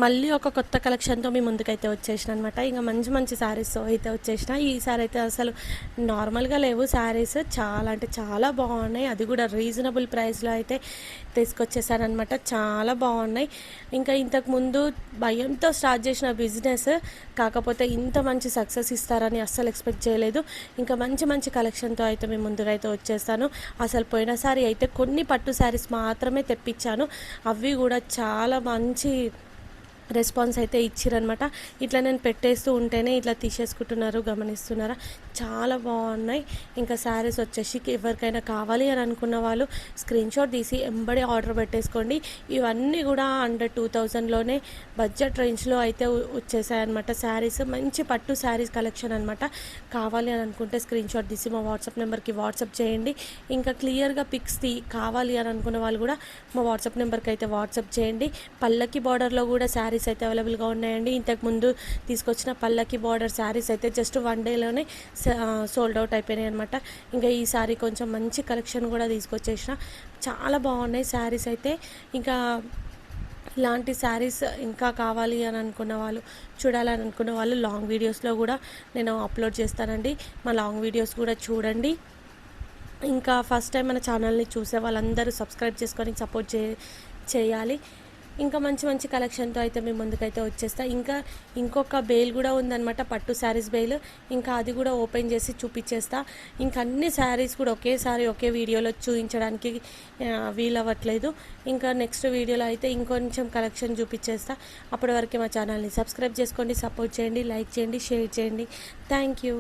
మళ్ళీ ఒక కొత్త కలెక్షన్తో మీ ముందుకైతే వచ్చేసిన అనమాట. ఇంకా మంచి మంచి శారీస్తో అయితే వచ్చేసిన. ఈసారి అయితే అసలు నార్మల్గా లేవు శారీస్, చాలా అంటే చాలా బాగున్నాయి. అది కూడా రీజనబుల్ ప్రైస్లో అయితే తీసుకొచ్చేసానమాట. చాలా బాగున్నాయి. ఇంకా ఇంతకుముందు భయంతో స్టార్ట్ చేసిన బిజినెస్, కాకపోతే ఇంత మంచి సక్సెస్ ఇస్తారని అస్సలు ఎక్స్పెక్ట్ చేయలేదు. ఇంకా మంచి మంచి కలెక్షన్తో అయితే మీ ముందుగా అయితే వచ్చేస్తాను. అసలు పోయినసారి అయితే కొన్ని పట్టు శారీస్ మాత్రమే తెప్పించాను. అవి కూడా చాలా మంచి రెస్పాన్స్ అయితే ఇచ్చిరనమాట. ఇట్లా నేను పెట్టేస్తూ ఉంటేనే ఇట్లా తీసేసుకుంటున్నారు, గమనిస్తున్నారా? చాలా బాగున్నాయి. ఇంకా శారీస్ వచ్చేసి ఎవరికైనా కావాలి అని అనుకున్న వాళ్ళు స్క్రీన్ షాట్ తీసి ఎంబడే ఆర్డర్ పెట్టేసుకోండి. ఇవన్నీ కూడా అండర్ 2000లోనే బడ్జెట్ రేంజ్లో అయితే వచ్చేసాయన్నమాట. శారీస్ మంచి పట్టు శారీస్ కలెక్షన్ అనమాట. కావాలి అని అనుకుంటే స్క్రీన్ షాట్ తీసి మా వాట్సాప్ నెంబర్కి వాట్సాప్ చేయండి. ఇంకా క్లియర్గా పిక్స్ కావాలి అని అనుకున్న వాళ్ళు కూడా మా వాట్సాప్ నెంబర్కి అయితే వాట్సాప్ చేయండి. పల్లకి బార్డర్లో కూడా శారీస్ అయితే అవైలబుల్గా ఉన్నాయండి. ఇంతకుముందు తీసుకొచ్చిన పల్లకి బార్డర్ శారీస్ అయితే జస్ట్ 1 డేలోనే సోల్డ్ అవుట్ అయిపోయినాయి అనమాట. ఇంకా ఈసారి కొంచెం మంచి కలెక్షన్ కూడా తీసుకొచ్చేసిన. చాలా బాగున్నాయి శారీస్ అయితే. ఇంకా ఇలాంటి శారీస్ ఇంకా కావాలి అని అనుకున్న వాళ్ళు, చూడాలని అనుకున్న వాళ్ళు లాంగ్ వీడియోస్లో కూడా నేను అప్లోడ్ చేస్తానండి. మా లాంగ్ వీడియోస్ కూడా చూడండి. ఇంకా ఫస్ట్ టైం మన ఛానల్ని చూసే వాళ్ళందరూ సబ్స్క్రైబ్ చేసుకొని సపోర్ట్ చేయాలి. ఇంకా మంచి మంచి కలెక్షన్తో అయితే మేము ముందుకైతే వచ్చేస్తా. ఇంకా ఇంకొక బేల్ కూడా ఉందన్నమాట, పట్టు శారీస్ బేల్. ఇంకా అది కూడా ఓపెన్ చేసి చూపించేస్తా. ఇంకా అన్ని శారీస్ కూడా ఒకేసారి ఒకే వీడియోలో చూపించడానికి వీలవ్వట్లేదు. ఇంకా నెక్స్ట్ వీడియోలో అయితే ఇంకొంచెం కలెక్షన్ చూపించేస్తా. అప్పటి వరకు మా ఛానల్ని సబ్స్క్రైబ్ చేసుకోండి, సపోర్ట్ చేయండి, లైక్ చేయండి, షేర్ చేయండి. Thank you.